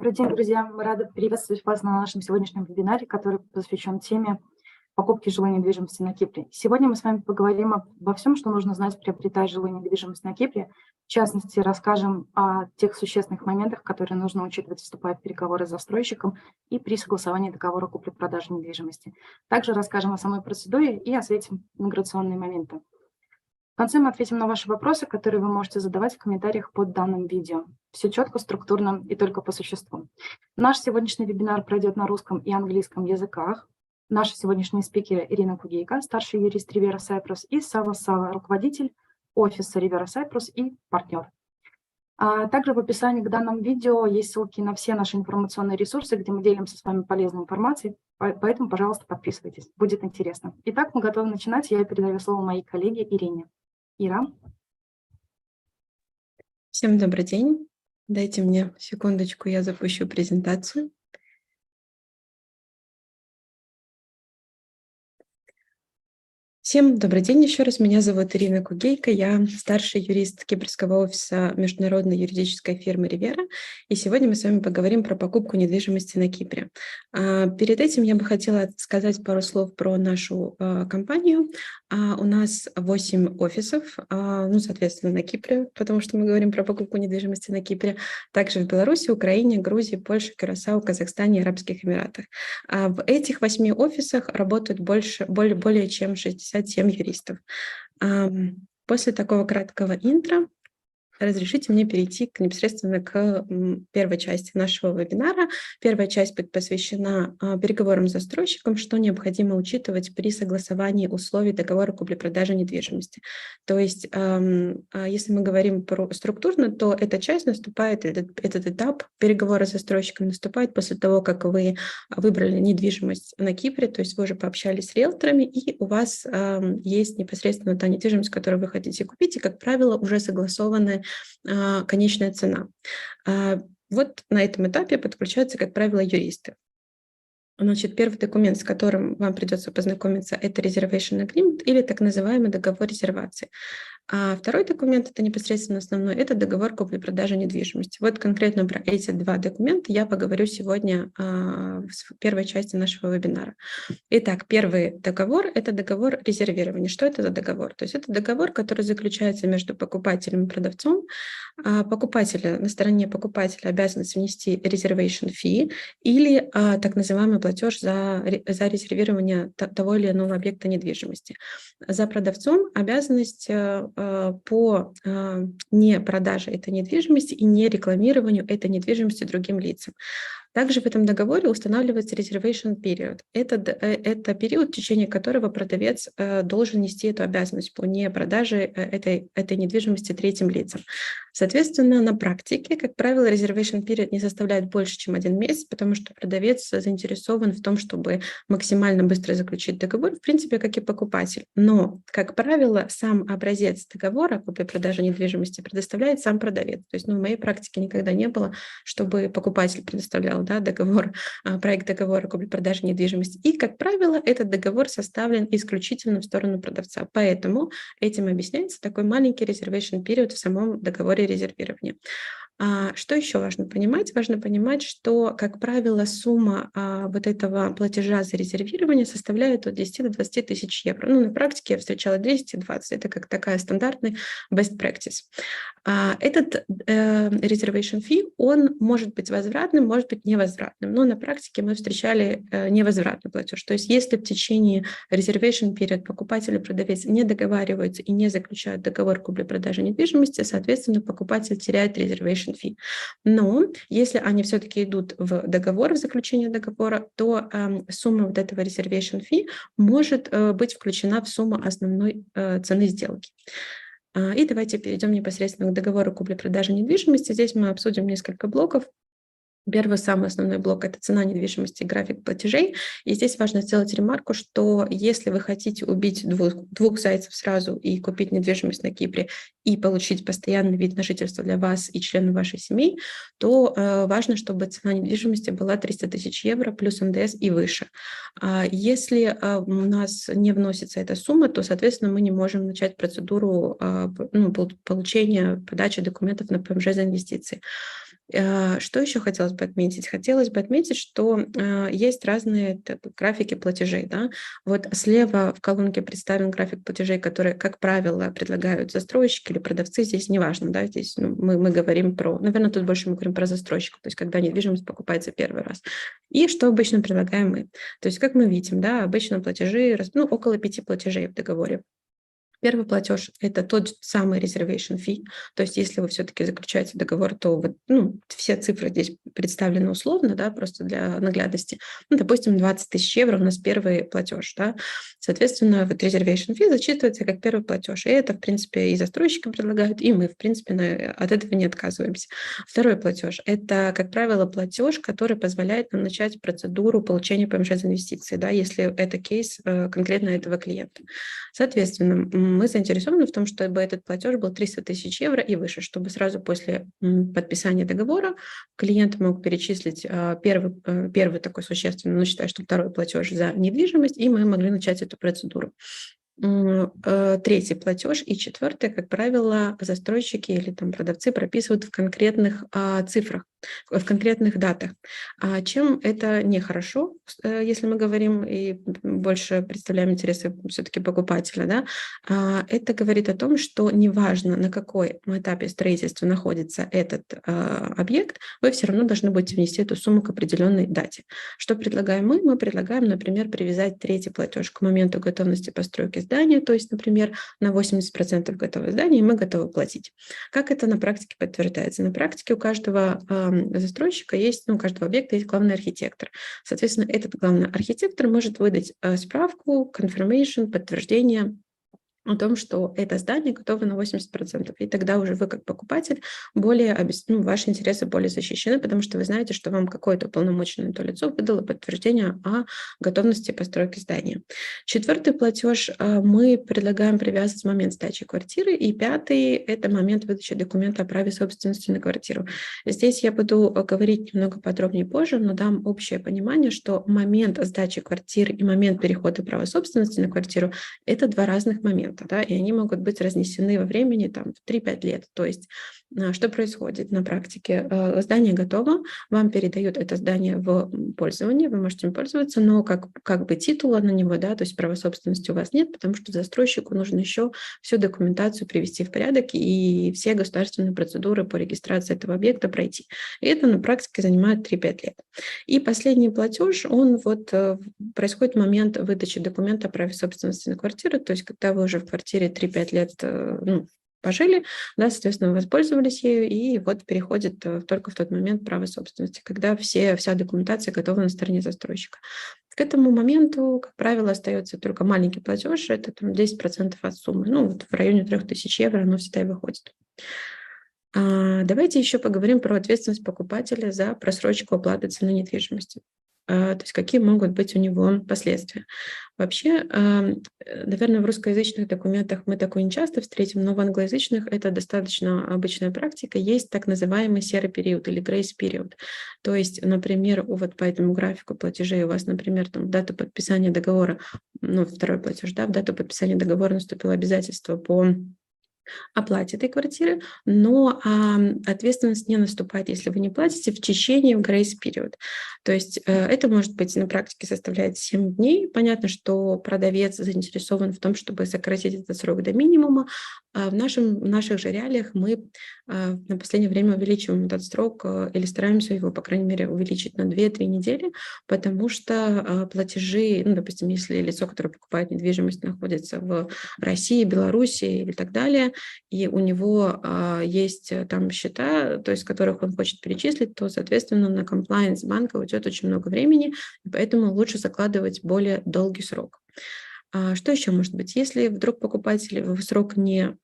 Добрый день, друзья! Мы рады приветствовать вас на нашем сегодняшнем вебинаре, который посвящен теме покупки жилой недвижимости на Кипре. Сегодня мы с вами поговорим обо всем, что нужно знать, приобретая жилую недвижимость на Кипре. В частности, расскажем о тех существенных моментах, которые нужно учитывать, вступая в переговоры с застройщиком и при согласовании договора купли-продажи недвижимости. Также расскажем о самой процедуре и осветим миграционные моменты. В конце мы ответим на ваши вопросы, которые вы можете задавать в комментариях под данным видео. Все четко, структурно и только по существу. Наш сегодняшний вебинар пройдет на русском и английском языках. Наши сегодняшние спикеры Ирина Кугейко, старший юрист REVERA Cyprus, и Саввас Савва, руководитель офиса REVERA Cyprus и партнер. Также в описании к данному видео есть ссылки на все наши информационные ресурсы, где мы делимся с вами полезной информацией, поэтому, пожалуйста, подписывайтесь, будет интересно. Итак, мы готовы начинать. Я передаю слово моей коллеге Ирине. Ира. Всем добрый день. Дайте мне секундочку, я запущу презентацию. Всем добрый день еще раз. Меня зовут Ирина Кугейко. Я старший юрист кипрского офиса международной юридической фирмы REVERA. И сегодня мы с вами поговорим про покупку недвижимости на Кипре. Перед этим я бы хотела сказать пару слов про нашу компанию. У нас 8 офисов, соответственно, на Кипре, потому что мы говорим про покупку недвижимости на Кипре. Также в Беларуси, Украине, Грузии, Польше, Кюрасао, Казахстане и Арабских Эмиратах. В этих 8 офисах работают более чем 67 юристов. После такого краткого интро разрешите мне перейти непосредственно к первой части нашего вебинара. Первая часть будет посвящена переговорам с застройщиком, что необходимо учитывать при согласовании условий договора купли-продажи недвижимости. То есть, если мы говорим структурно, то эта часть наступает, этот этап переговора с застройщиком наступает после того, как вы выбрали недвижимость на Кипре, то есть вы уже пообщались с риэлторами, и у вас есть непосредственно та недвижимость, которую вы хотите купить, и, как правило, уже согласованная конечная цена. Вот на этом этапе подключаются, как правило, юристы. Значит, первый документ, с которым вам придется познакомиться, это Reservation Agreement или так называемый договор резервации. А второй документ, это непосредственно основной, это договор купли-продажи недвижимости. Вот конкретно про эти два документа я поговорю сегодня в первой части нашего вебинара. Итак, первый договор – это договор резервирования. Что это за договор? То есть это договор, который заключается между покупателем и продавцом. На стороне покупателя обязанность внести reservation fee или так называемый платеж за резервирование того или иного объекта недвижимости. За продавцом обязанность по не продаже этой недвижимости и не рекламированию этой недвижимости другим лицам. Также в этом договоре устанавливается reservation period. Это период, в течение которого продавец должен нести эту обязанность по не продаже этой недвижимости третьим лицам. Соответственно, на практике, как правило, reservation period не составляет больше, чем 1 месяц, потому что продавец заинтересован в том, чтобы максимально быстро заключить договор, в принципе, как и покупатель. Но, как правило, сам образец договора купли-продажи недвижимости предоставляет сам продавец. То есть в моей практике никогда не было, чтобы покупатель предоставлял проект договора купли-продажи недвижимости. И, как правило, этот договор составлен исключительно в сторону продавца. Поэтому этим объясняется такой маленький reservation period в самом договоре резервирования. Что еще важно понимать? Важно понимать, что, как правило, сумма вот этого платежа за резервирование составляет от 10 до 20 тысяч евро. На практике я встречала 220. Это как такая стандартный best practice. Этот reservation fee, он может быть возвратным, может быть невозвратным. Но на практике мы встречали невозвратный платеж. То есть если в течение reservation period покупатель и продавец не договариваются и не заключают договор купли-продажи недвижимости, соответственно, покупатель теряет reservation fee. Но если они все-таки идут в договор, в заключение договора, то сумма вот этого reservation fee может быть включена в сумму основной цены сделки. И давайте перейдем непосредственно к договору купли-продажи недвижимости. Здесь мы обсудим несколько блоков. Первый, самый основной блок – это цена недвижимости и график платежей. И здесь важно сделать ремарку, что если вы хотите убить двух зайцев сразу и купить недвижимость на Кипре и получить постоянный вид на жительство для вас и членов вашей семьи, то важно, чтобы цена недвижимости была 300 тысяч евро плюс НДС и выше. Если у нас не вносится эта сумма, то, соответственно, мы не можем начать процедуру получения, подачи документов на ПМЖ за инвестиции. Что еще хотелось бы отметить? Хотелось бы отметить, что есть разные графики платежей. Да? Вот слева в колонке представлен график платежей, которые, как правило, предлагают застройщики или продавцы. Здесь неважно, да? Здесь мы говорим про, наверное, тут больше мы говорим про застройщиков, то есть когда недвижимость покупается первый раз. И что обычно предлагаем мы? То есть, как мы видим, да, обычно платежи, около 5 платежей в договоре. Первый платеж – это тот самый reservation fee, то есть если вы все-таки заключаете договор, то вот, все цифры здесь представлены условно, да, просто для наглядности. Допустим, 20 тысяч евро у нас первый платеж, да, соответственно, вот reservation fee зачитывается как первый платеж, и это, в принципе, и застройщики предлагают, и мы, в принципе, от этого не отказываемся. Второй платеж – это, как правило, платеж, который позволяет нам начать процедуру получения ПМЖ за инвестиции, да, если это кейс конкретно этого клиента. Соответственно, мы заинтересованы в том, чтобы этот платеж был 300 тысяч евро и выше, чтобы сразу после подписания договора клиент мог перечислить первый такой существенный, но считаю, что второй платеж за недвижимость, и мы могли начать эту процедуру. Третий платеж и четвертый, как правило, застройщики или там продавцы прописывают в конкретных цифрах, в конкретных датах. Чем это нехорошо, если мы говорим и больше представляем интересы все-таки покупателя, да? Это говорит о том, что неважно, на какой этапе строительства находится этот объект, вы все равно должны будете внести эту сумму к определенной дате. Что предлагаем мы? Мы предлагаем, например, привязать третий платеж к моменту готовности постройки здания, то есть, например, на 80% готового здания, и мы готовы платить. Как это на практике подтверждается? На практике у каждого застройщика есть, у каждого объекта есть главный архитектор. Соответственно, этот главный архитектор может выдать справку, confirmation, подтверждение о том, что это здание готово на 80%. И тогда уже вы, как покупатель, ваши интересы более защищены, потому что вы знаете, что вам какое-то уполномоченное лицо выдало подтверждение о готовности постройки здания. Четвертый платеж мы предлагаем привязать в момент сдачи квартиры. И пятый – это момент выдачи документа о праве собственности на квартиру. Здесь я буду говорить немного подробнее позже, но дам общее понимание, что момент сдачи квартиры и момент перехода права собственности на квартиру – это два разных момента. Да, и они могут быть разнесены во времени в 3-5 лет. То есть что происходит на практике? Здание готово, вам передают это здание в пользование, вы можете им пользоваться, но как бы титула на него, да, то есть права собственности у вас нет, потому что застройщику нужно еще всю документацию привести в порядок и все государственные процедуры по регистрации этого объекта пройти. И это на практике занимает 3-5 лет. И последний платеж, он происходит в момент выдачи документа о праве собственности на квартиру, то есть когда вы уже в квартире 3-5 лет пожили, да, соответственно, воспользовались ею, и вот переходит только в тот момент право собственности, когда вся документация готова на стороне застройщика. К этому моменту, как правило, остается только маленький платеж, это 10% от суммы, в районе 3000 евро оно всегда и выходит. Давайте еще поговорим про ответственность покупателя за просрочку оплаты цены недвижимости. То есть какие могут быть у него последствия. Вообще, наверное, в русскоязычных документах мы такое не часто встретим, но в англоязычных это достаточно обычная практика. Есть так называемый серый период или grace period. То есть, например, по этому графику платежей у вас, например, в дату подписания договора, второй платеж, да, в дату подписания договора наступило обязательство по оплате этой квартиры, но ответственность не наступает, если вы не платите в течение grace period. То есть это может быть на практике составляет 7 дней. Понятно, что продавец заинтересован в том, чтобы сократить этот срок до минимума. В наших же реалиях мы на последнее время увеличиваем этот срок или стараемся его, по крайней мере, увеличить на 2-3 недели, потому что платежи, допустим, если лицо, которое покупает недвижимость, находится в России, Беларуси или так далее, и у него есть там счета, то есть которых он хочет перечислить, то, соответственно, на комплаенс банка уйдет очень много времени, и поэтому лучше закладывать более долгий срок. Что еще может быть? Если вдруг покупатель в срок не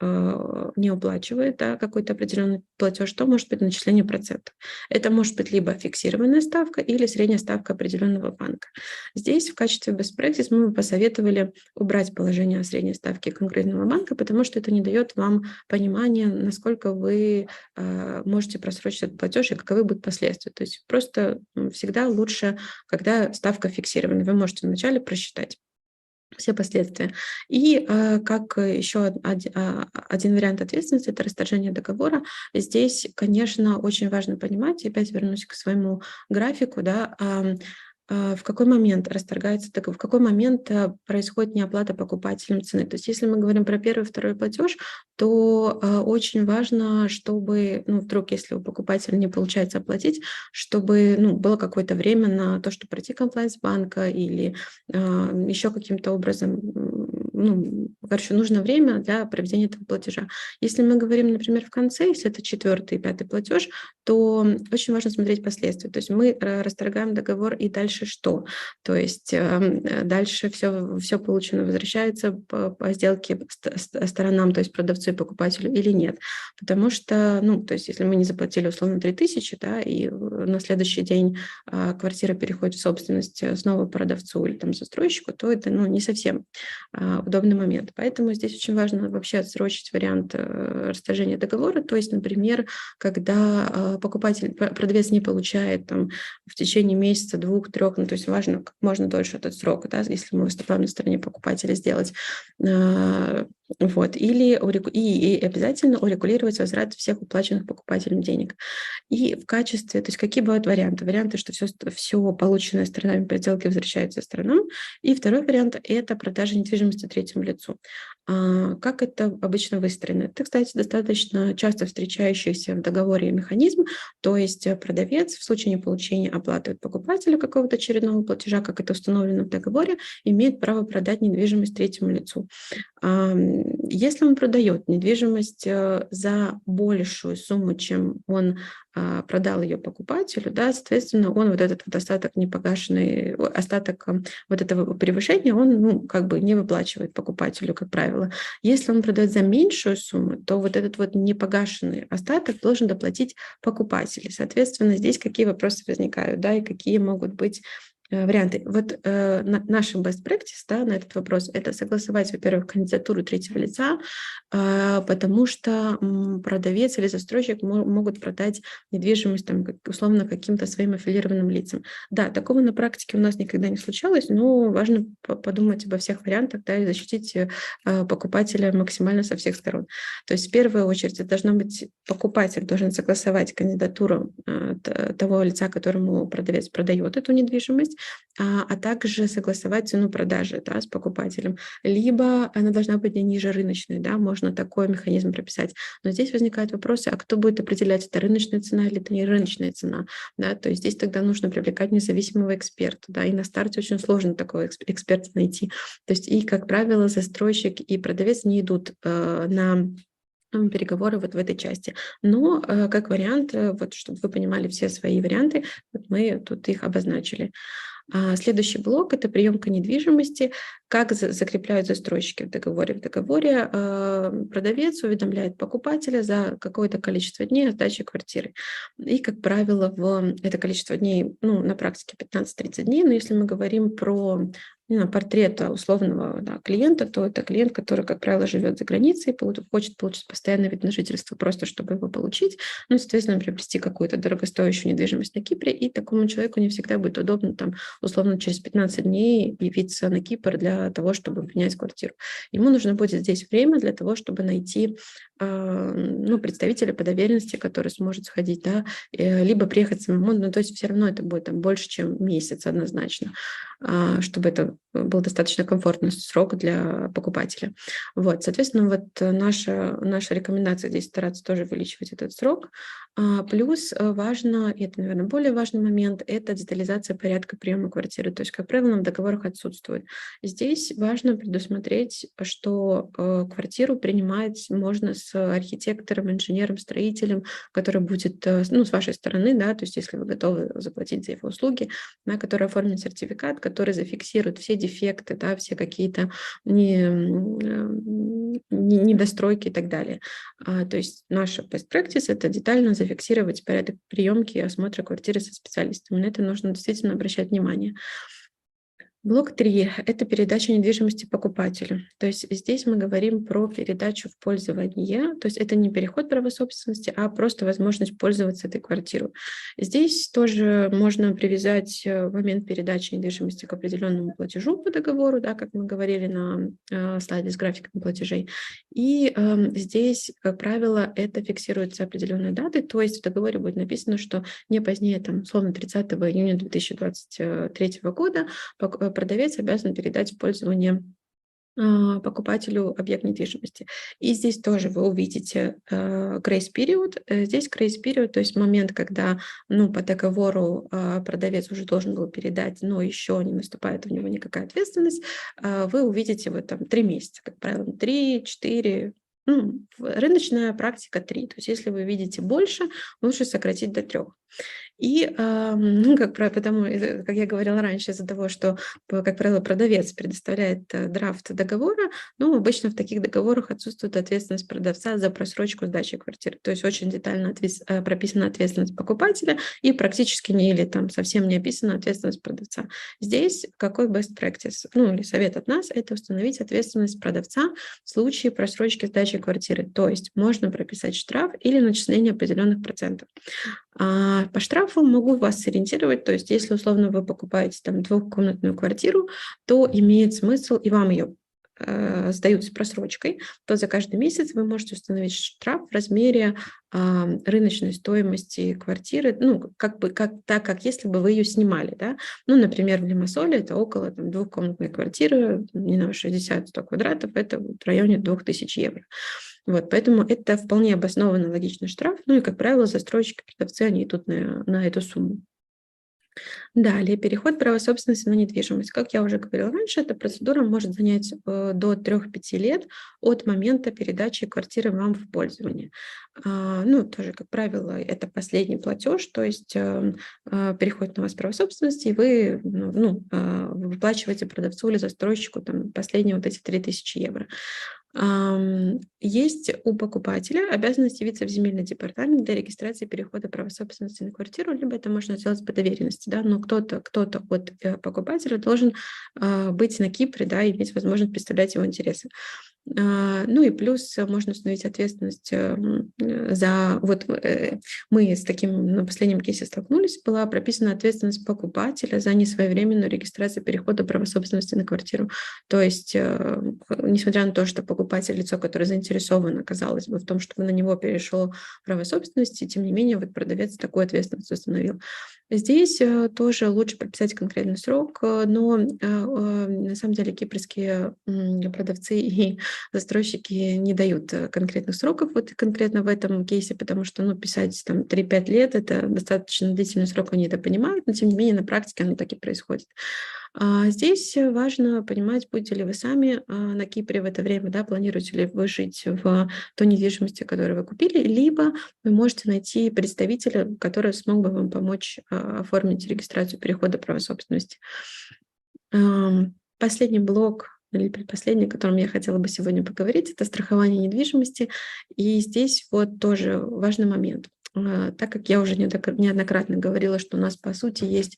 уплачивает какой-то определенный платеж, то может быть начисление процентов. Это может быть либо фиксированная ставка или средняя ставка определенного банка. Здесь в качестве best practice мы бы посоветовали убрать положение о средней ставке конкретного банка, потому что это не дает вам понимания, насколько вы можете просрочить этот платеж и каковы будут последствия. То есть просто всегда лучше, когда ставка фиксирована. Вы можете вначале просчитать, все последствия. И как еще один вариант ответственности – это расторжение договора. Здесь, конечно, очень важно понимать, и опять вернусь к своему графику, да, в какой момент расторгается договор, в какой момент происходит неоплата покупателем цены. То есть если мы говорим про первый и второй платеж, то очень важно, чтобы, вдруг, если у покупателя не получается оплатить, чтобы было какое-то время на то, чтобы пройти комплайнс банка или еще каким-то образом, нужно время для проведения этого платежа. Если мы говорим, например, в конце, если это 4-й и 5-й платеж, то очень важно смотреть последствия. То есть мы расторгаем договор, и дальше что? То есть дальше все получено возвращается по сделке сторонам, то есть продавцу и покупателю, или нет. Потому что, то есть если мы не заплатили условно 3000, да, и на следующий день квартира переходит в собственность снова продавцу или там застройщику, то это не совсем удобный момент. Поэтому здесь очень важно вообще отсрочить вариант расторжения договора. То есть, например, когда продавец не получает там, в течение месяца, 2-3, то есть важно как можно дольше этот срок, да, если мы выступаем на стороне покупателя, сделать. И обязательно урегулировать возврат всех уплаченных покупателям денег. И в качестве, то есть какие бывают варианты? Варианты, что все полученное сторонами при сделке возвращается сторонам. И второй вариант – это продажа недвижимости третьему лицу. Как это обычно выстроено? Это, кстати, достаточно часто встречающийся в договоре механизм, то есть продавец в случае неполучения оплаты от покупателя какого-то очередного платежа, как это установлено в договоре, имеет право продать недвижимость третьему лицу. Если он продает недвижимость за большую сумму, чем он продал ее покупателю, да, соответственно, он вот этот вот остаток непогашенный, остаток вот этого превышения, он не выплачивает покупателю, как правило. Если он продает за меньшую сумму, то вот этот вот непогашенный остаток должен доплатить покупатель. Соответственно, здесь какие вопросы возникают, да, и какие могут быть варианты. Вот наш best practice, да, на этот вопрос – это согласовать, во-первых, кандидатуру третьего лица, потому что продавец или застройщик могут продать недвижимость там, условно каким-то своим аффилированным лицам. Да, такого на практике у нас никогда не случалось, но важно подумать обо всех вариантах, да, и защитить покупателя максимально со всех сторон. То есть в первую очередь это должно быть покупатель должен согласовать кандидатуру того лица, которому продавец продает эту недвижимость, а также согласовать цену продажи, да, с покупателем. Либо она должна быть не ниже рыночной, да, можно такой механизм прописать. Но здесь возникают вопросы, а кто будет определять, это рыночная цена или это не рыночная цена, да, то есть здесь тогда нужно привлекать независимого эксперта, да, и на старте очень сложно такого эксперта найти. То есть и, как правило, застройщик и продавец не идут на переговоры вот в этой части. Но как вариант, вот чтобы вы понимали все свои варианты, вот мы тут их обозначили. Следующий блок – это приемка недвижимости. Как закрепляют застройщики в договоре? В договоре продавец уведомляет покупателя за какое-то количество дней о сдаче квартиры. И, как правило, в это количество дней, на практике 15-30 дней, но если мы говорим про портрета условного клиента, то это клиент, который, как правило, живет за границей, хочет получить постоянный вид на жительство, просто чтобы его получить, соответственно, приобрести какую-то дорогостоящую недвижимость на Кипре, и такому человеку не всегда будет удобно там, условно, через 15 дней явиться на Кипр для того, чтобы принять квартиру. Ему нужно будет здесь время для того, чтобы найти представителя по доверенности, который сможет сходить, да, либо приехать самому, то есть все равно это будет там, больше, чем месяц однозначно, чтобы это был достаточно комфортный срок для покупателя. Вот, соответственно, вот наша рекомендация здесь стараться тоже увеличивать этот срок. Плюс важно, и это, наверное, более важный момент, это детализация порядка приема квартиры. То есть, как правило, в договорах отсутствует. Здесь важно предусмотреть, что квартиру принимать можно с архитектором, инженером, строителем, который будет, с вашей стороны, да, то есть если вы готовы заплатить за его услуги, да, который оформит сертификат, который зафиксирует все дефекты, да, все какие-то недостройки и так далее. То есть наша best practice – это детально зафиксировать порядок приемки и осмотра квартиры со специалистом. На это нужно действительно обращать внимание. Блок 3 – это передача недвижимости покупателю. То есть здесь мы говорим про передачу в пользование. То есть это не переход права собственности, а просто возможность пользоваться этой квартирой. Здесь тоже можно привязать момент передачи недвижимости к определенному платежу по договору, да, как мы говорили на слайде с графиком платежей. И здесь, как правило, это фиксируется определенной датой. То есть в договоре будет написано, что не позднее, там, условно, 30 июня 2023 года продавец обязан передать в пользование покупателю объект недвижимости. И здесь тоже вы увидите grace period. Здесь grace period, то есть момент, когда по договору продавец уже должен был передать, но еще не наступает у него никакая ответственность, вы увидите вот там 3 месяца, как правило, 3, 4, рыночная практика 3. То есть если вы видите больше, лучше сократить до 3. И, как я говорила раньше, из-за того, что, как правило, продавец предоставляет драфт договора, обычно в таких договорах отсутствует ответственность продавца за просрочку сдачи квартиры. То есть очень детально прописана ответственность покупателя и практически или там совсем не описана ответственность продавца. Здесь какой best practice? Или совет от нас – это установить ответственность продавца в случае просрочки сдачи квартиры. То есть можно прописать штраф или начисление определенных процентов. По штрафу могу вас сориентировать, то есть если условно вы покупаете там 2-комнатную квартиру, то имеет смысл, и вам ее сдают с просрочкой, то за каждый месяц вы можете установить штраф в размере рыночной стоимости квартиры, так как если бы вы ее снимали. Да? Например, в Лимассоле это около 2-комнатной квартиры, 60-100 квадратов, это в районе 2000 евро. Поэтому это вполне обоснованный логичный штраф. И, как правило, застройщики, продавцы, они идут на эту сумму. Далее, переход права собственности на недвижимость. Как я уже говорила раньше, эта процедура может занять до 3-5 лет от момента передачи квартиры вам в пользование. Тоже, как правило, это последний платеж, то есть переходит на вас право собственности, и вы выплачиваете продавцу или застройщику последние эти 3000 евро. Есть у покупателя обязанность явиться в земельный департамент для регистрации перехода права собственности на квартиру, либо это можно сделать по доверенности, да, но кто-то от покупателя должен быть на Кипре, да, и иметь возможность представлять его интересы. И плюс можно установить ответственность за... Мы с таким на последнем кейсе столкнулись, была прописана ответственность покупателя за несвоевременную регистрацию перехода права собственности на квартиру. То есть, несмотря на то, что покупатель, лицо, которое заинтересовано, казалось бы, в том, чтобы на него перешло право собственности, тем не менее, продавец такую ответственность установил. Здесь тоже лучше прописать конкретный срок, но на самом деле кипрские продавцы и застройщики не дают конкретных сроков конкретно в этом кейсе, потому что писать 3-5 лет – это достаточно длительный срок, они это понимают, но тем не менее на практике оно так и происходит. Здесь важно понимать, будете ли вы сами на Кипре в это время, да, планируете ли вы жить в той недвижимости, которую вы купили, либо вы можете найти представителя, который смог бы вам помочь оформить регистрацию перехода права собственности. Последний блок, или предпоследний, о котором я хотела бы сегодня поговорить, это страхование недвижимости. И здесь тоже важный момент. Так как я уже неоднократно говорила, что у нас, по сути, есть,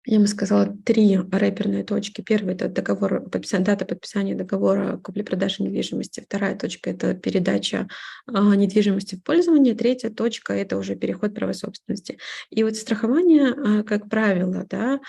я бы сказала, 3 реперные точки. Первая – это дата подписания договора купли-продажи недвижимости. Вторая точка – это передача недвижимости в пользование. Третья точка – это уже переход права собственности. И страхование, как правило, да,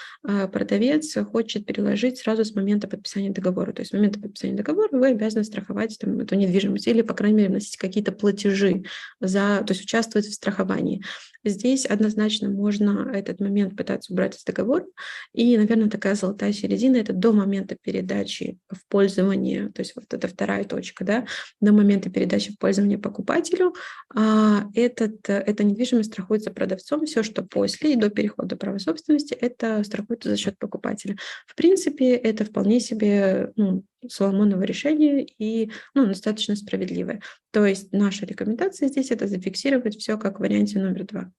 продавец хочет переложить сразу с момента подписания договора. То есть с момента подписания договора вы обязаны страховать эту недвижимость или, по крайней мере, вносить какие-то платежи, то есть участвовать в страховании. Здесь однозначно можно этот момент пытаться убрать из договора. И, наверное, такая золотая середина – это до момента передачи в пользование, то есть это вторая точка, да, до момента передачи в пользование покупателю. Эта недвижимость страхуется продавцом, все, что после и до перехода права собственности, это страхуется за счет покупателя. В принципе, это вполне себе соломоново решение и достаточно справедливое. То есть наша рекомендация здесь – это зафиксировать все как в варианте номер 2.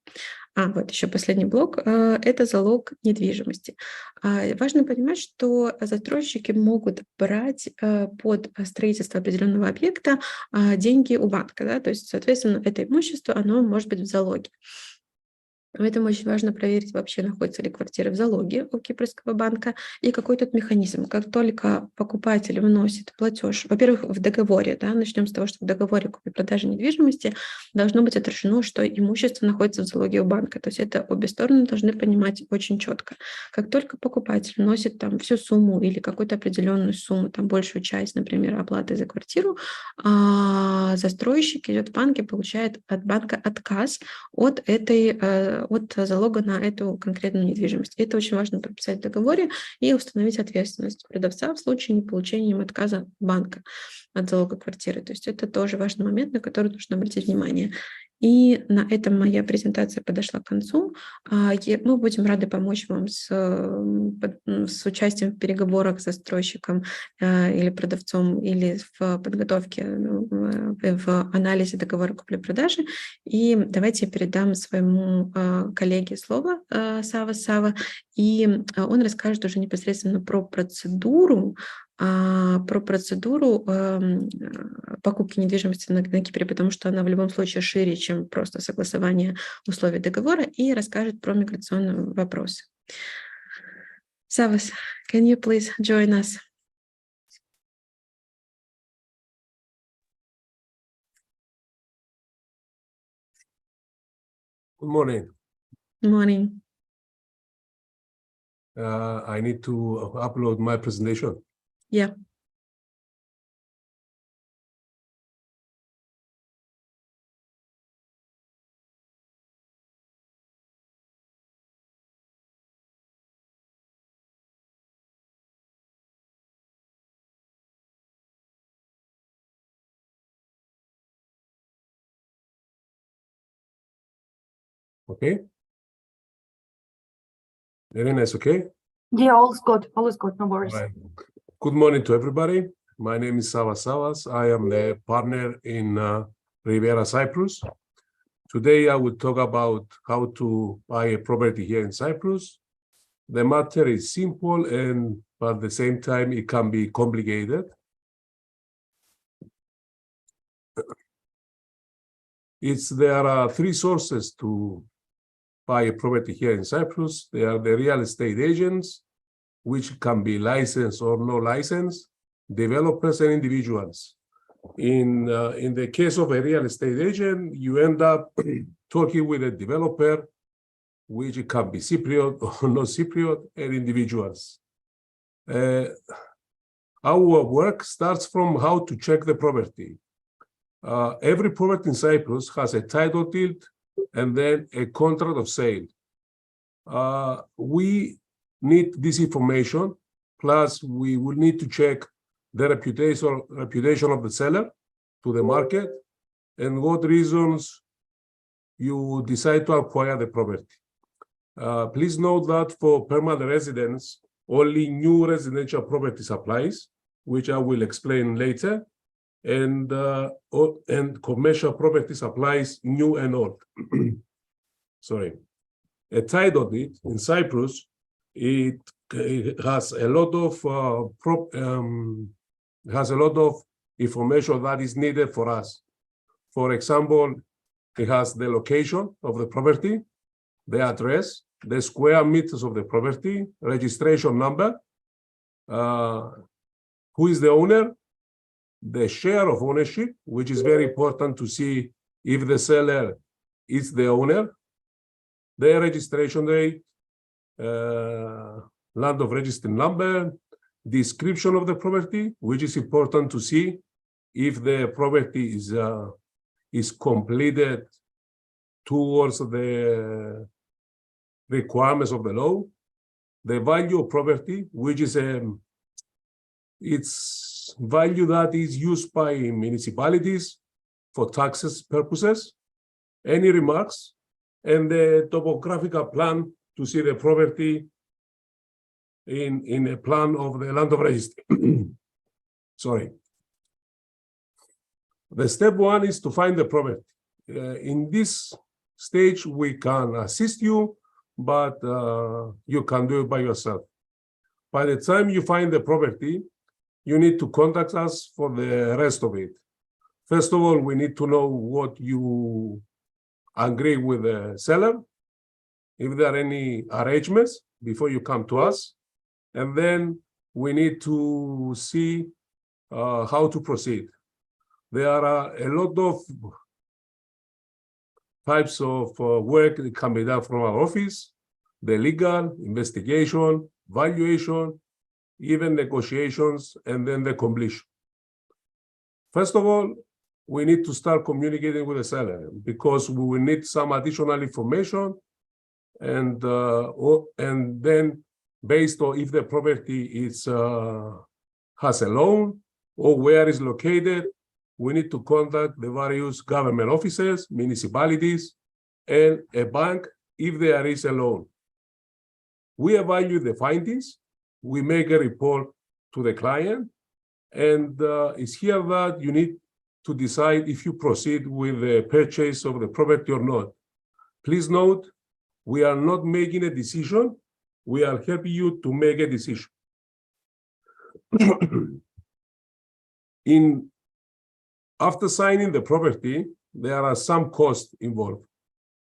Еще последний блок – это залог недвижимости. Важно понимать, что застройщики могут брать под строительство определенного объекта деньги у банка, да? То есть, соответственно, это имущество, оно может быть в залоге. Поэтому очень важно проверить, вообще находится ли квартира в залоге у кипрского банка и какой тут механизм. Как только покупатель вносит платеж, во-первых, в договоре, да, начнем с того, что в договоре купли-продажи недвижимости должно быть отражено, что имущество находится в залоге у банка. То есть это обе стороны должны понимать очень четко. Как только покупатель вносит там всю сумму или какую-то определенную сумму, там большую часть, например, оплаты за квартиру, застройщик идет в банк и получает от банка отказ от залога на эту конкретную недвижимость. Это очень важно прописать в договоре и установить ответственность продавца в случае неполучения им отказа банка от залога квартиры. То есть это тоже важный момент, на который нужно обратить внимание. И на этом моя презентация подошла к концу. Мы будем рады помочь вам с участием в переговорах с застройщиком или продавцом, или в подготовке, в анализе договора купли-продажи. И давайте я передам своему коллеге слово, Саввас Савва, и он расскажет уже непосредственно про процедуру покупки недвижимости на Кипре, потому что она в любом случае шире, чем просто согласование условий договора, и расскажет про миграционные вопросы. Саввас, can you please join us? Good morning. Morning. I need to upload my presentation. Yeah. Okay. Irina, is okay? Yeah, all is good, no worries. All right. Good morning to everybody. My name is Savvas Savva. I am the partner in REVERA Cyprus. Today I will talk about how to buy a property here in Cyprus. The matter is simple, but at the same time it can be complicated. There are three sources to buy a property here in Cyprus. They are the real estate agents, which can be licensed or no licensed, developers and individuals. In the case of a real estate agent, you end up talking with a developer, which can be Cypriot or not Cypriot, and individuals. Our work starts from how to check the property. Every property in Cyprus has a title deed and then a contract of sale. We need this information, plus we will need to check the reputation of the seller to the market and what reasons you decide to acquire the property. Please note that for permanent residents, only new residential properties applies, which I will explain later, and commercial properties applies new and old. Sorry. A title deed in Cyprus, it has a lot of information that is needed for us. For example, it has the location of the property, the address, the square meters of the property, registration number, who is the owner, the share of ownership, which is very important to see if the seller is the owner, the registration date, land of registry number, description of the property, which is important to see if the property is completed towards the requirements of the law, the value of property, which is its value that is used by municipalities for taxes purposes, any remarks, and the topographical plan to see the property in a plan of the land of registry. Sorry. The step one is to find the property. In this stage, we can assist you, but you can do it by yourself. By the time you find the property, you need to contact us for the rest of it. First of all, we need to know what you agree with the seller. if there are any arrangements before you come to us. And then we need to see how to proceed. There are a lot of types of work that can be done from our office: the legal, investigation, valuation, even negotiations, and then the completion. First of all, we need to start communicating with the seller because we will need some additional information, and then based on if the property is has a loan or where it's located, we need to contact the various government offices, municipalities, and a bank if there is a loan. We evaluate the findings, we make a report to the client, and it's here that you need to decide if you proceed with the purchase of the property or not. Please note, we are not making a decision, we are helping you to make a decision. After signing the property, there are some costs involved.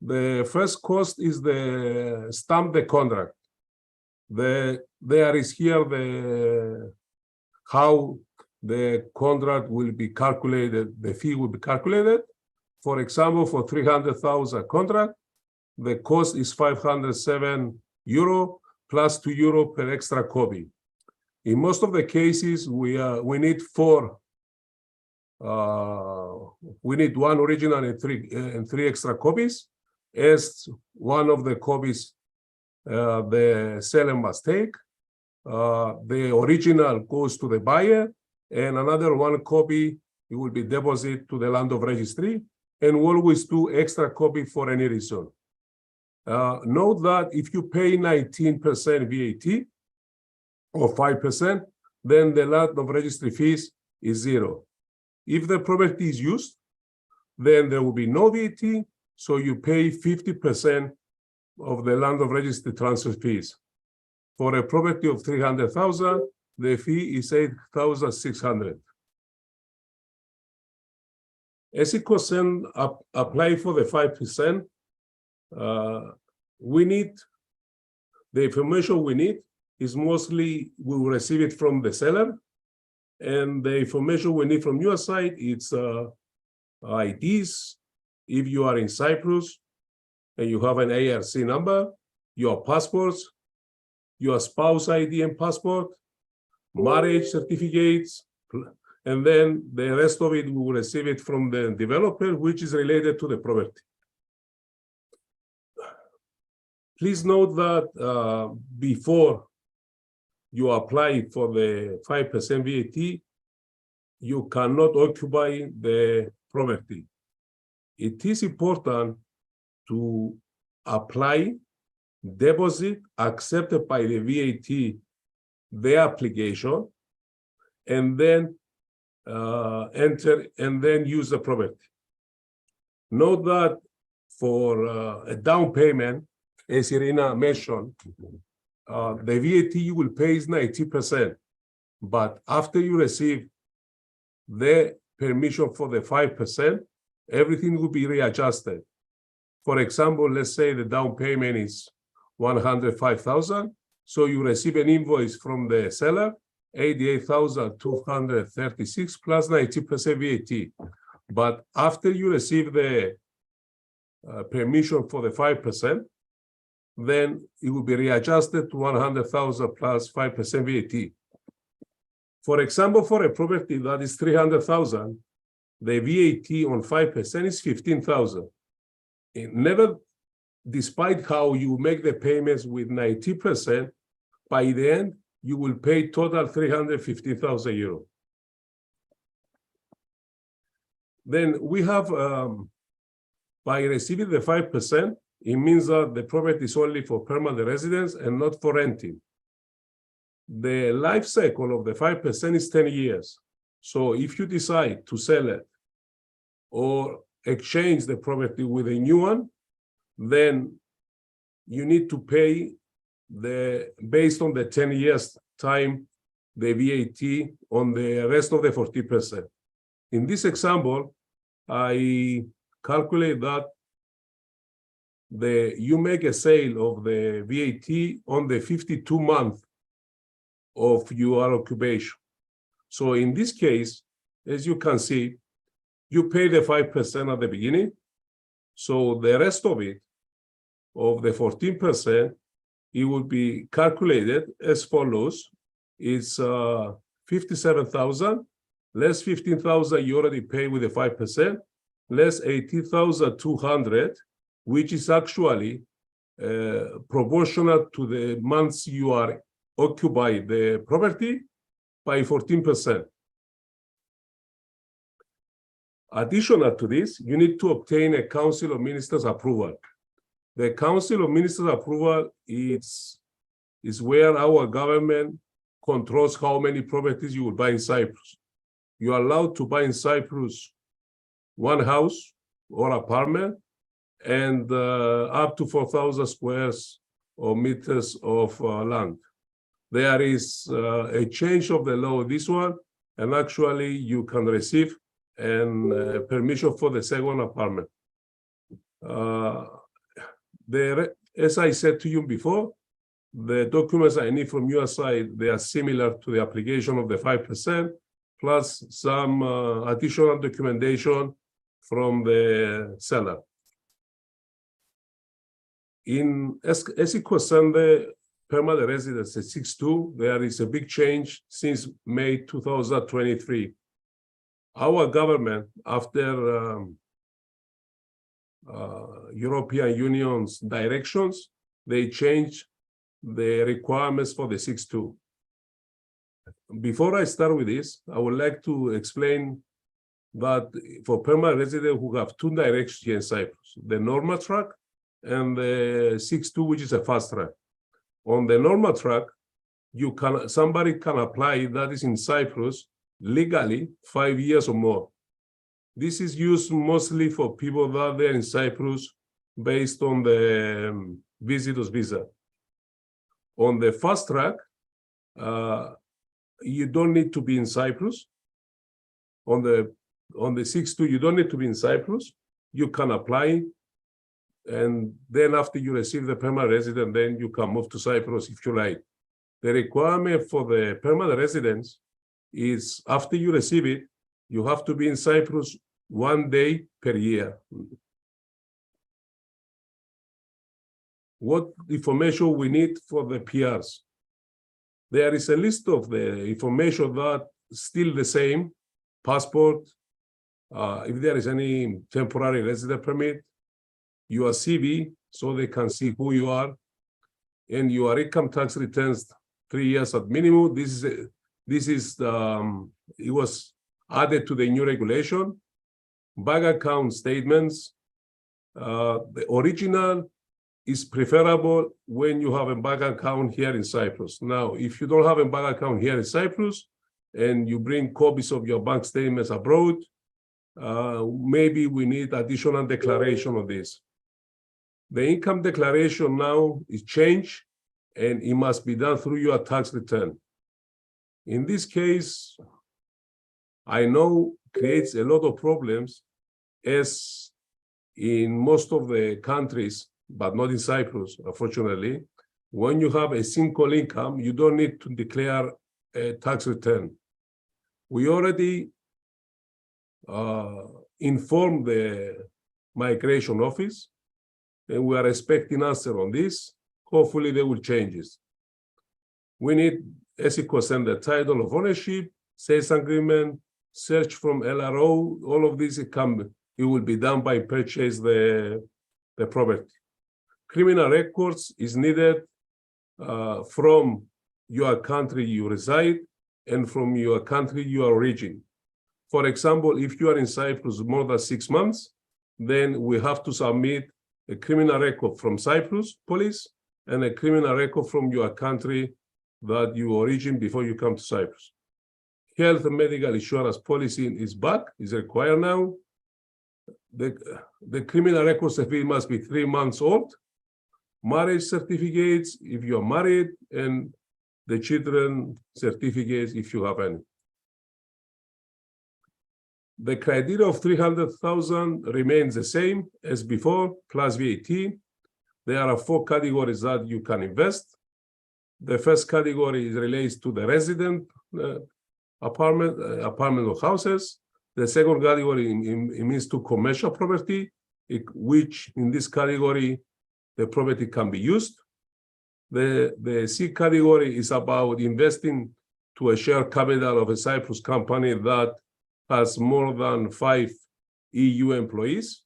The first cost is the stamp the contract. There is here how the contract will be calculated, the fee will be calculated. For example, for 300,000 contract, the cost is €507 plus €2 per extra copy. In most of the cases, we need we need one original and three extra copies, as one of the copies the seller must take. The original goes to the buyer, and another one copy it will be deposited to the land of registry, and we'll always do extra copy for any reason. Note that if you pay 19% VAT or 5%, then the land of registry fees is 0. If the property is used, then there will be no VAT, so you pay 50% of the land of registry transfer fees. For a property of 300,000, the fee is 8,600. As it concerns apply for the 5%, we need the information we need is mostly we will receive it from the seller, and the information we need from your side it's IDs. If you are in Cyprus and you have an ARC number, your passports, your spouse ID and passport, marriage certificates, and then the rest of it we will receive it from the developer, which is related to the property. Please note that before you apply for the 5% VAT, you cannot occupy the property. It is important to apply, deposit, accepted by the VAT, the application, and then enter and then use the property. Note that for a down payment, as Irina mentioned, the VAT you will pay is 90%, but after you receive the permission for the 5%, everything will be readjusted. For example, let's say the down payment is 105,000, so you receive an invoice from the seller, 88,236 plus 90% VAT. But after you receive the permission for the 5%, then it will be readjusted to 100,000 plus 5% VAT. For example, for a property that is 300,000, the VAT on 5% is 15,000. Never, despite how you make the payments with 90%, by the end, you will pay total 350,000 euros. Then we have, by receiving the 5%, it means that the property is only for permanent residence and not for renting. The life cycle of the 5% is 10 years. So if you decide to sell it or exchange the property with a new one, then you need to pay based on the 10 years time, the VAT on the rest of the 40%. In this example, I calculate that you make a sale of the VAT on the 52 month of your occupation. So in this case, as you can see, you pay the 5% at the beginning. So the rest of it, of the 14%, it will be calculated as follows. It's 57,000 less 15,000 you already pay with the 5%, less 18,200, which is actually proportional to the months you are occupy the property by 14%. Additional to this, you need to obtain a Council of Ministers approval. The Council of Ministers approval is where our government controls how many properties you will buy in Cyprus. You are allowed to buy in Cyprus one house or apartment and up to 4,000 squares or meters of land. There is a change of the law, this one, and actually you can receive permission for the second apartment. As I said to you before, the documents I need from your side, they are similar to the application of the 5%, plus some additional documentation from the seller. As it concerns the permanent residence at 6.2, there is a big change since May 2023. Our government, after European Union's directions, they changed the requirements for the 6.2. Before I start with this, I would like to explain that for permanent residents who have two directions here in Cyprus, the normal track and the 6.2, which is a fast track. On the normal track, somebody can apply that is in Cyprus legally 5 years or more. This is used mostly for people that they're in Cyprus based on the visitor's visa. On the fast track, you don't need to be in Cyprus. On the 6.2, you don't need to be in Cyprus. You can apply, and then after you receive the permanent resident, then you can move to Cyprus if you like. The requirement for the permanent residence is after you receive it, you have to be in Cyprus 1 day per year. What information we need for the PRs? There is a list of the information that still the same: passport, if there is any temporary resident permit, your CV, so they can see who you are, and your income tax returns 3 years at minimum. It was added to the new regulation. Bank account statements, the original is preferable when you have a bank account here in Cyprus. Now, if you don't have a bank account here in Cyprus and you bring copies of your bank statements abroad, maybe we need additional declaration of this. The income declaration now is changed and it must be done through your tax return. In this case, I know creates a lot of problems, as in most of the countries, but not in Cyprus, unfortunately. When you have a single income, you don't need to declare a tax return. We already informed the migration office, and we are expecting answer on this. Hopefully they will change this. We need, as it concerns the title of ownership, sales agreement, search from LRO, all of this, it will be done by purchase the property. Criminal records is needed from your country you reside and from your country you are origin. For example, if you are in Cyprus more than 6 months, then we have to submit a criminal record from Cyprus police and a criminal record from your country that you origin before you come to Cyprus. Health and medical insurance policy is back, is required now. The criminal record certificate must be 3 months old. Marriage certificates, if you are married, and the children certificates, if you have any. The criteria of 300,000 remains the same as before, plus VAT. there are 4 categories that you can invest. The first category relates to the resident apartment or houses. The second category it means to commercial property, which in this category the property can be used. The C category is about investing to a share capital of a Cyprus company that has more than 5 EU employees.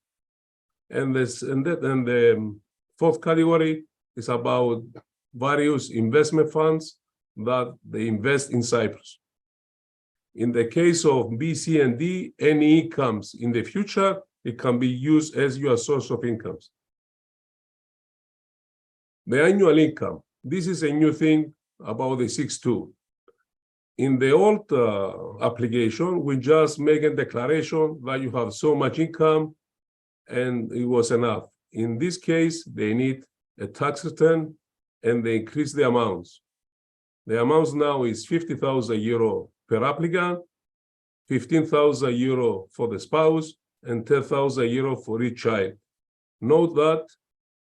And the fourth category is about various investment funds that they invest in Cyprus. In the case of B, C, and D, any incomes in the future, it can be used as your source of incomes. The annual income. This is a new thing about the 6.2. In the old application, we just make a declaration that you have so much income and it was enough. In this case, they need a tax return and they increase the amounts. The amounts now is 50,000 euro per applicant, 15,000 euro for the spouse, and 10,000 euro for each child. Note that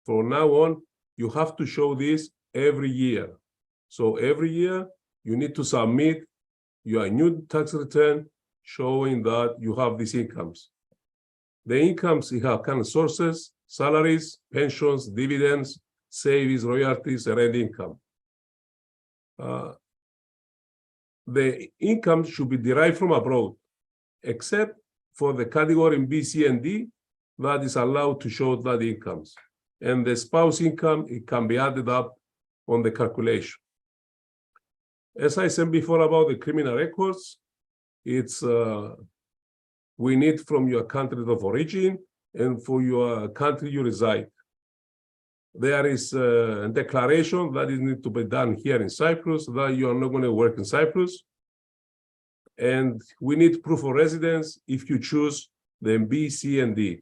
from now on, you have to show this every year. So every year, you need to submit your new tax return showing that you have these incomes. The incomes, you have kind of sources, salaries, pensions, dividends, savings, royalties, rent income. The income should be derived from abroad, except for the category in B, C, and D that is allowed to show that incomes. And the spouse income, it can be added up on the calculation. As I said before about the criminal records, it's we need from your country of origin and for your country you reside. There is a declaration that is need to be done here in Cyprus that you are not going to work in Cyprus. And we need proof of residence if you choose the B, C, and D.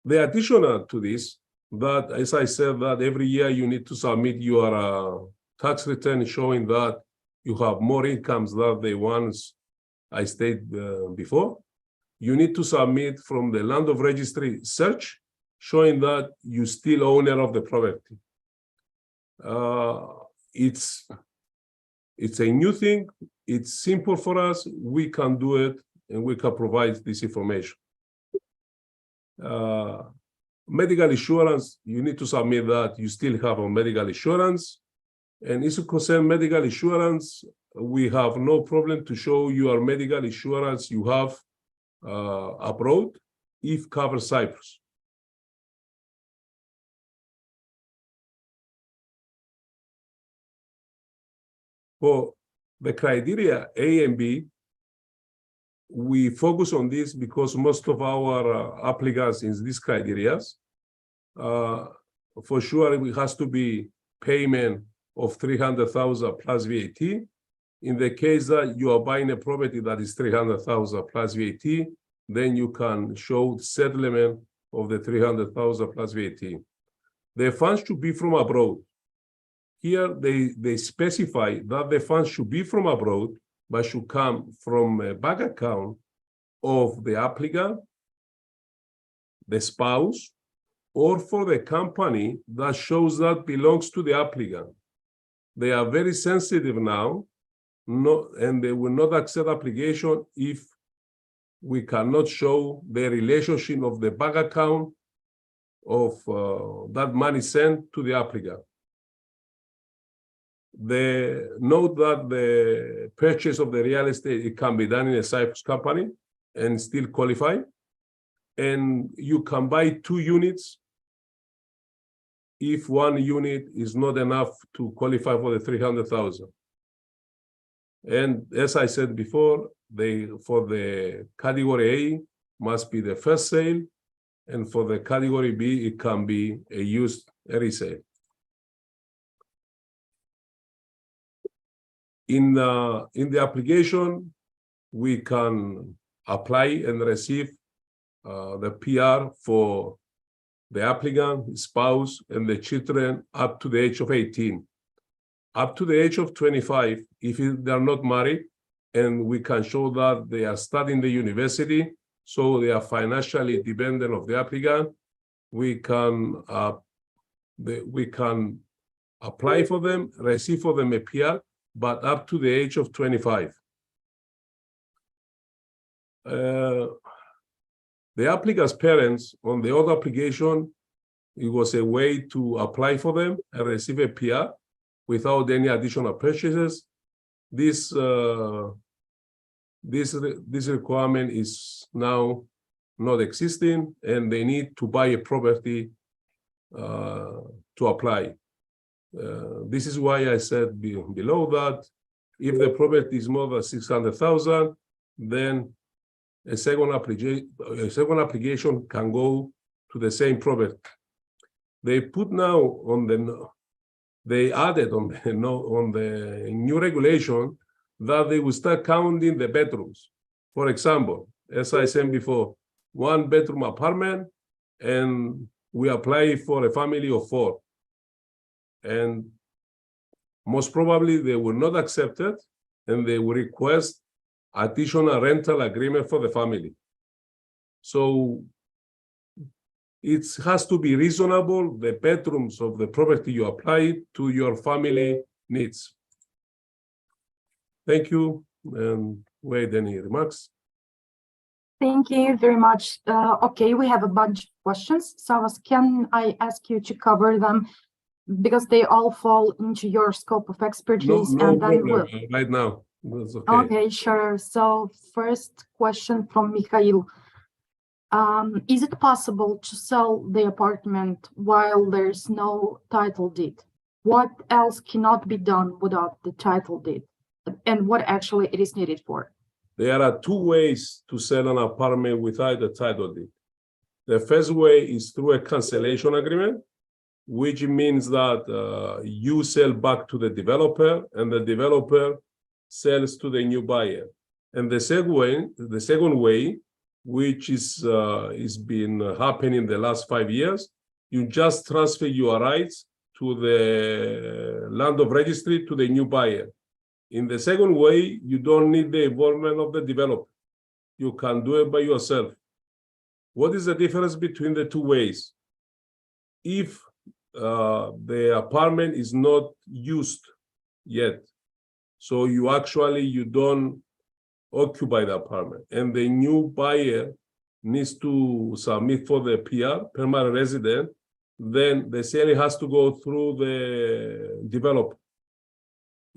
The additional to this, that as I said, that every year you need to submit your tax return showing that you have more incomes than the ones I stated before. You need to submit from the land of registry search showing that you're still owner of the property. It's a new thing. It's simple for us. We can do it and we can provide this information. Medical insurance, you need to submit that you still have a medical insurance. And if you concern medical insurance, we have no problem to show your medical insurance you have abroad if covers Cyprus. For the criteria A and B, we focus on this because most of our applicants in these criteria, for sure, it has to be payment of 300,000 plus VAT. In the case that you are buying a property that is 300,000 plus VAT, then you can show settlement of the 300,000 plus VAT. The funds should be from abroad. Here, they specify that the funds should be from abroad, but should come from a bank account of the applicant, the spouse, or for the company that shows that belongs to the applicant. They are very sensitive now, and they will not accept application if we cannot show the relationship of the bank account of that money sent to the applicant. Note that the purchase of the real estate, it can be done in a Cyprus company and still qualify. And you can buy 2 units if 1 unit is not enough to qualify for the 300,000. And as I said before, for the category A must be the first sale, and for the category B, it can be a used resale. In the application, we can apply and receive the PR for the applicant, spouse, and the children up to the age of 18. Up to the age of 25, if they are not married, and we can show that they are studying the university, so they are financially dependent of the applicant. We can apply for them, receive for them a PR, but up to the age of 25. The applicant's parents, on the other application, it was a way to apply for them and receive a PR without any additional purchases. This requirement is now not existing, and they need to buy a property to apply. This is why I said below that if the property is more than 600,000, then a second application can go to the same property. They put now on the, they added on the new regulation that they will start counting the bedrooms. For example, as I said before, 1-bedroom apartment, and we apply for a family of 4. And most probably they will not accept it, and they will request additional rental agreement for the family. So it has to be reasonable, the bedrooms of the property you apply to your family needs. Thank you. And wait, any remarks? Thank you very much. Okay, we have a bunch of questions. Savvas, can I ask you to cover them because they all fall into your scope of expertise? No problem. Right now. That's okay. Okay, sure. So first question from Mikhail. Is it possible to sell the apartment while there's no title deed? What else cannot be done without the title deed? And what actually it is needed for? There are 2 ways to sell an apartment without a title deed. The first way is through a cancellation agreement, which means that you sell back to the developer, and the developer sells to the new buyer. And the second way, which is been happening the last 5 years, you just transfer your rights to the land of registry to the new buyer. In the second way, you don't need the involvement of the developer. You can do it by yourself. What is the difference between the 2 ways? If the apartment is not used yet, so you don't occupy the apartment, and the new buyer needs to submit for the PR, permanent resident, then the sale has to go through the developer.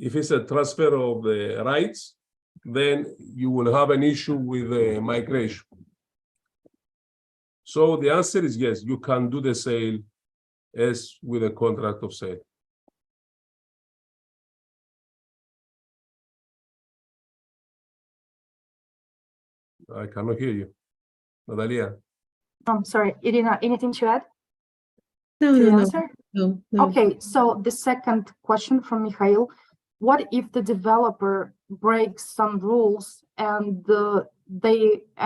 If it's a transfer of the rights, then you will have an issue with the migration. So the answer is yes, you can do the sale as with a contract of sale. I cannot hear you. Natalia. I'm sorry, Irina, anything to add? No. Okay, so the second question from Mikhail. What if the developer breaks some rules and the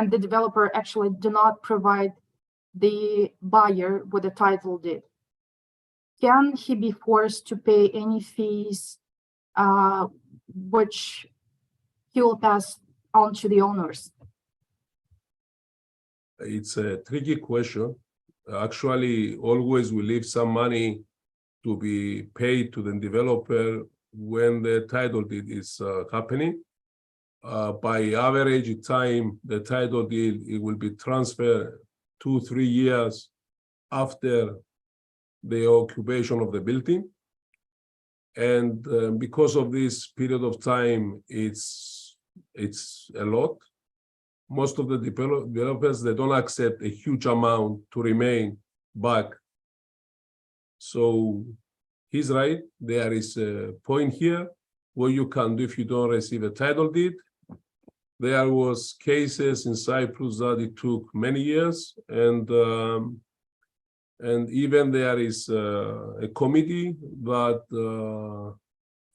developer actually do not provide the buyer with a title deed? Can he be forced to pay any fees which he will pass on to the owners? It's a tricky question. Actually, always we leave some money to be paid to the developer when the title deed is happening. By average time, the title deed, it will be transferred 2-3 years after the occupation of the building. And because of this period of time, it's a lot. Most of the developers, they don't accept a huge amount to remain back. So he's right. There is a point here what you can do if you don't receive a title deed. There was cases in Cyprus that it took many years, and even there is a committee that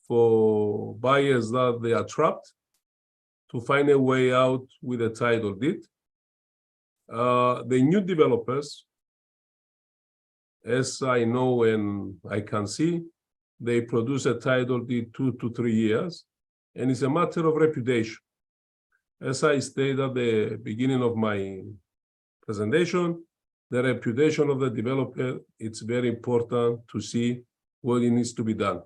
for buyers that they are trapped to find a way out with a title deed. The new developers, as I know and I can see, they produce a title deed 2 to 3 years, and it's a matter of reputation. as I stated at the beginning of my presentation, the reputation of the developer, it's very important to see what it needs to be done.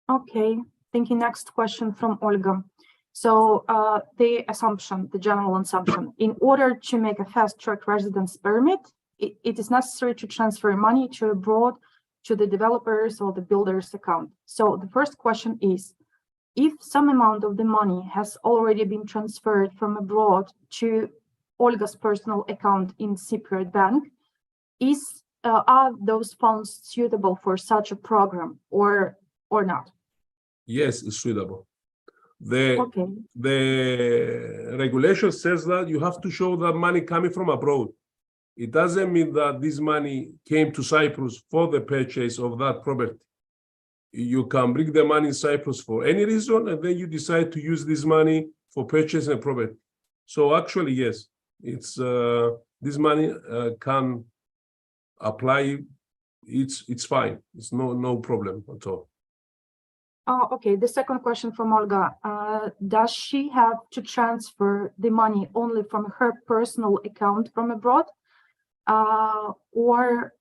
Okay, thank you. Next question from Olga. So the general assumption, in order to make a fast-track residence permit, it is necessary to transfer money to abroad to the developers or the builder's account. So the first question is, if some amount of the money has already been transferred from abroad to Olga's personal account in Cypriot bank, are those funds suitable for such a program or not? Yes, it's suitable. The regulation says that you have to show that money coming from abroad. It doesn't mean that this money came to Cyprus for the purchase of that property. You can bring the money in Cyprus for any reason, and then you decide to use this money for purchasing a property. So actually, yes, it's this money can apply. It's fine. It's no problem at all. Okay, the second question from Olga. Does she have to transfer the money only from her personal account from abroad? Or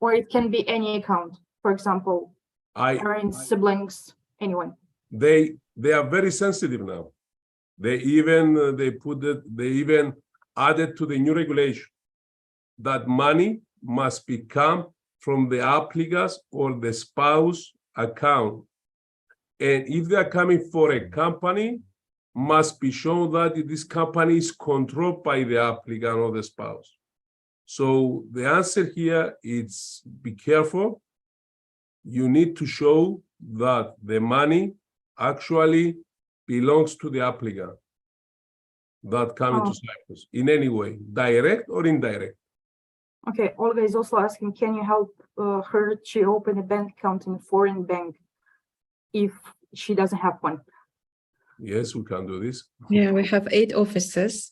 it can be any account, for example, parents, siblings, anyone? They are very sensitive now. They even added to the new regulation that money must become from the applicant's or the spouse account. And if they are coming for a company, must be shown that this company is controlled by the applicant or the spouse. So the answer here is be careful. You need to show that the money actually belongs to the applicant that coming to Cyprus in any way, direct or indirect. Okay, Olga is also asking, can you help her to open a bank account in a foreign bank if she doesn't have one? Yes, we can do this. Yeah, we have 8 offices,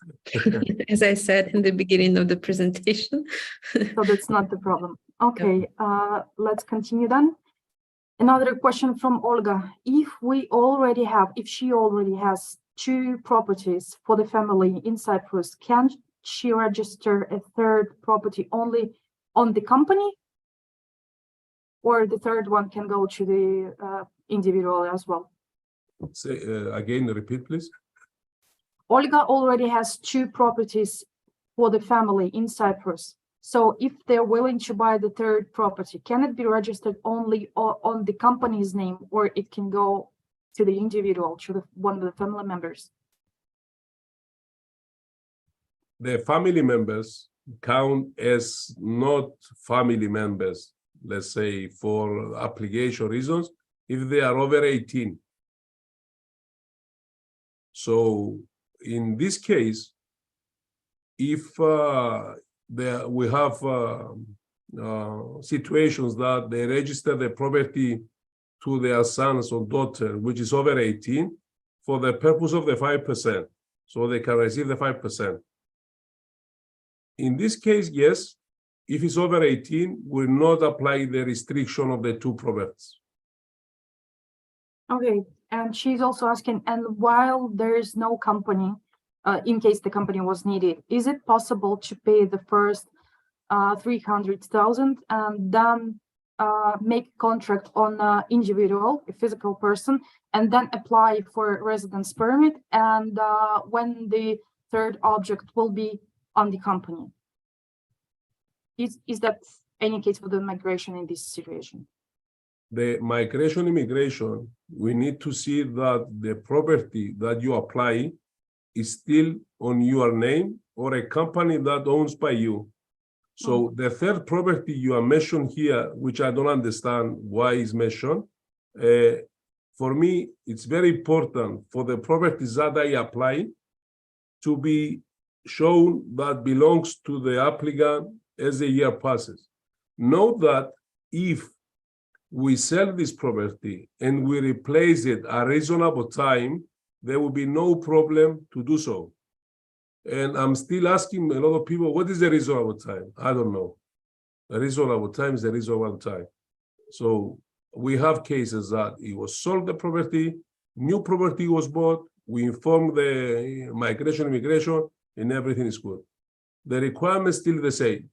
as I said in the beginning of the presentation. So that's not the problem. Okay, let's continue then. Another question from Olga. If she already has 2 properties for the family in Cyprus, can she register a third property only on the company? Or the third one can go to the individual as well? Say again, repeat, please. Olga already has 2 properties for the family in Cyprus. So if they're willing to buy the third property, can it be registered only on the company's name, or it can go to the individual, to one of the family members? The family members count as not family members, let's say, for application reasons, if they are over 18. So in this case, if we have situations that they register the property to their sons or daughter, which is over 18, for the purpose of the 5%, so they can receive the 5%. In this case, yes, if it's over 18, will not apply the restriction of the 2 properties. Okay, and she's also asking, and while there is no company, in case the company was needed, is it possible to pay the first 300,000 and then make contract on individual, a physical person, and then apply for residence permit, and when the third object will be on the company? Is that any case for the migration in this situation? The migration immigration, we need to see that the property that you apply is still on your name or a company that owns by you. So the third property you are mentioned here, which I don't understand why is mentioned, for me, it's very important for the properties that I apply to be shown that belongs to the applicant as the year passes. Note that if we sell this property and we replace it at a reasonable time, there will be no problem to do so. And I'm still asking a lot of people, what is the reasonable time? I don't know. A reasonable time is a reasonable time. So we have cases that it was sold the property, new property was bought, we inform the migration, immigration, and everything is good. The requirement is still the same.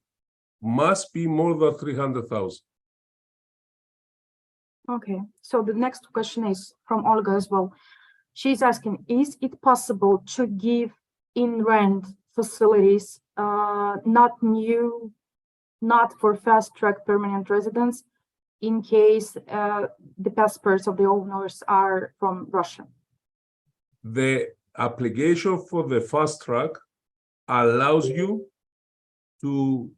Must be more than 300,000. Okay, so the next question is from Olga as well. She's asking, is it possible to give in rent facilities, not for fast track permanent residents, in case the passports of the owners are from Russia? The application for the fast track allows you to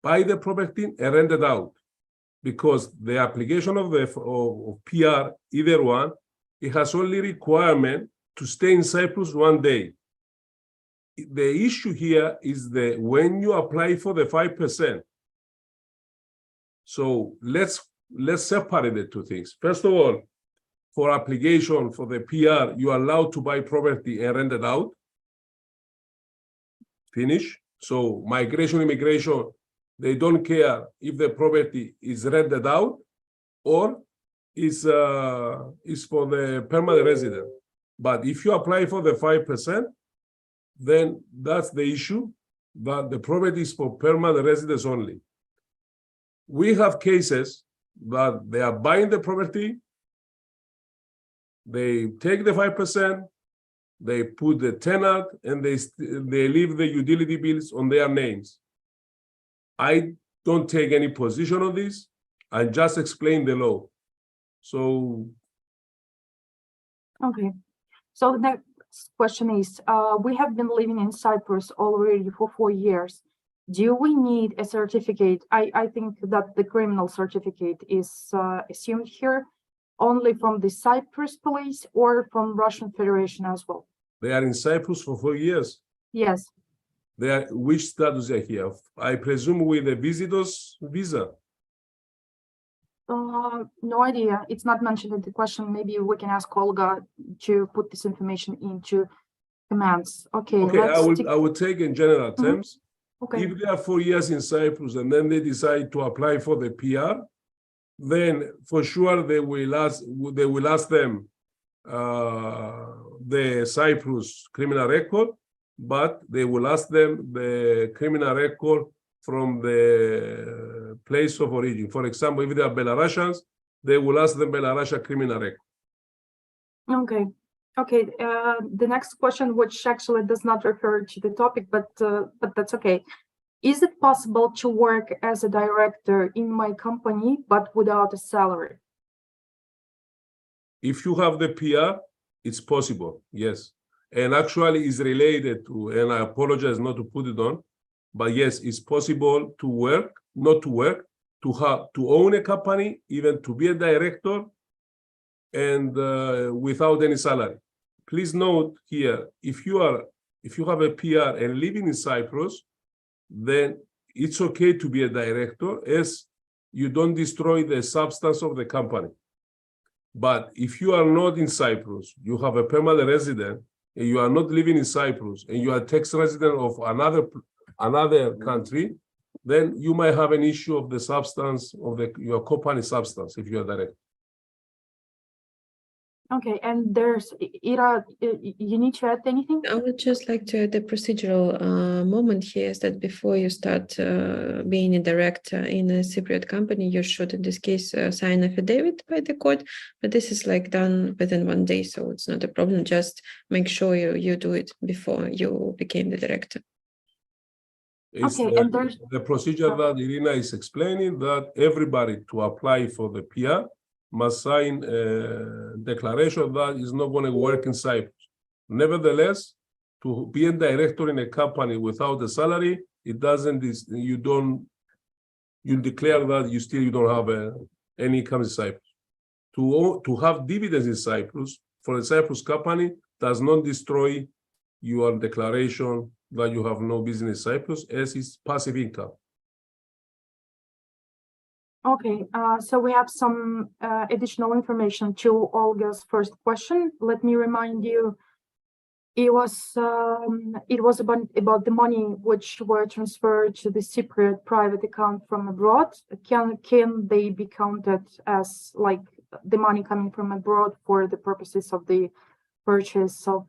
buy the property and rent it out, because the application of PR, either one, it has only requirement to stay in Cyprus 1 day. The issue here is that when you apply for the 5%, so let's separate the two things. First of all, for application for the PR, you are allowed to buy property and rent it out. Finish. So migration, immigration, they don't care if the property is rented out or is for the permanent resident. But if you apply for the 5%, then that's the issue, that the property is for permanent residents only. We have cases that they are buying the property, they take the 5%, they put the tenant, and they leave the utility bills on their names. I don't take any position on this. I just explain the law. So. Okay. So the next question is, we have been living in Cyprus already for 4 years. Do we need a certificate? I think that the criminal certificate is assumed here only from the Cyprus police or from Russian Federation as well. They are in Cyprus for 4 years? Yes. They are, which status are here? I presume with a visitor's visa? No idea. It's not mentioned in the question. Maybe we can ask Olga to put this information into comments. Okay. I would take in general terms. Okay. If they are 4 years in Cyprus and then they decide to apply for the PR, then for sure they will ask them the Cyprus criminal record, but they will ask them the criminal record from the place of origin. For example, if they are Belarusians, they will ask them Belarusian criminal record. Okay. Okay. The next question, which actually does not refer to the topic, but that's okay. Is it possible to work as a director in my company, but without a salary? If you have the PR, it's possible, yes. And actually it's related to, and I apologize not to put it on, but yes, it's possible to work, not to work, to own a company, even to be a director, and without any salary. Please note here, if you have a PR and living in Cyprus, then it's okay to be a director as you don't destroy the substance of the company. But if you are not in Cyprus, you have a permanent resident, and you are not living in Cyprus, and you are a tax resident of another country, then you might have an issue of the substance of your company substance if you are director. Okay, and there's Ira, you need to add anything? I would just like to add the procedural moment here is that before you start being a director in a Cypriot company, you should, in this case, sign affidavit by the court, but this is like done within 1 day, so it's not a problem. Just make sure you do it before you became the director. Okay, and there's the procedure that Irina is explaining, that everybody to apply for the PR must sign a declaration that is not going to work in Cyprus. Nevertheless, to be a director in a company without a salary, it doesn't, you declare that you don't have any income in Cyprus. To have dividends in Cyprus for a Cyprus company does not destroy your declaration that you have no business in Cyprus, as is passive income. Okay, so we have some additional information to Olga's first question. Let me remind you, it was about the money which were transferred to the Cypriot private account from abroad. Can they be counted as like the money coming from abroad for the purposes of the purchase of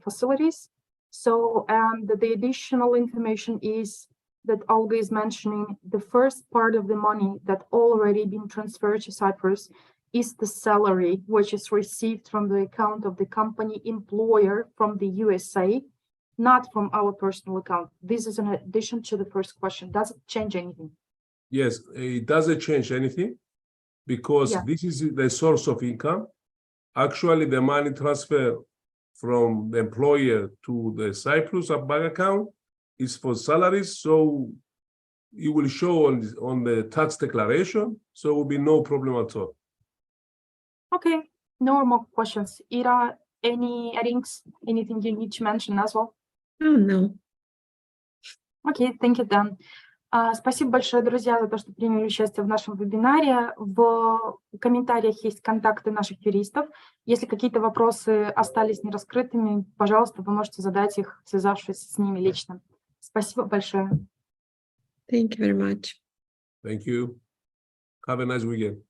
facilities. So, and the additional information is that Olga is mentioning the first part of the money that already been transferred to Cyprus is the salary, which is received from the account of the company employer from the USA, not from our personal account. This is in addition to the first question. Does it change anything? Yes, it doesn't change anything because this is the source of income. Actually, the money transfer from the employer to the Cyprus bank account is for salaries, so it will show on the tax declaration, so it will be no problem at all. Okay, no more questions. Ira, any addings, anything you need to mention as well? Oh, no. Okay, thank you, Dan. Спасибо большое, друзья, за то, что приняли участие в нашем вебинаре. В комментариях есть контакты наших юристов. Если какие-то вопросы остались нераскрытыми, пожалуйста, вы можете задать их, связавшись с ними лично. Спасибо большое. Thank you very much. Thank you. Have a nice weekend.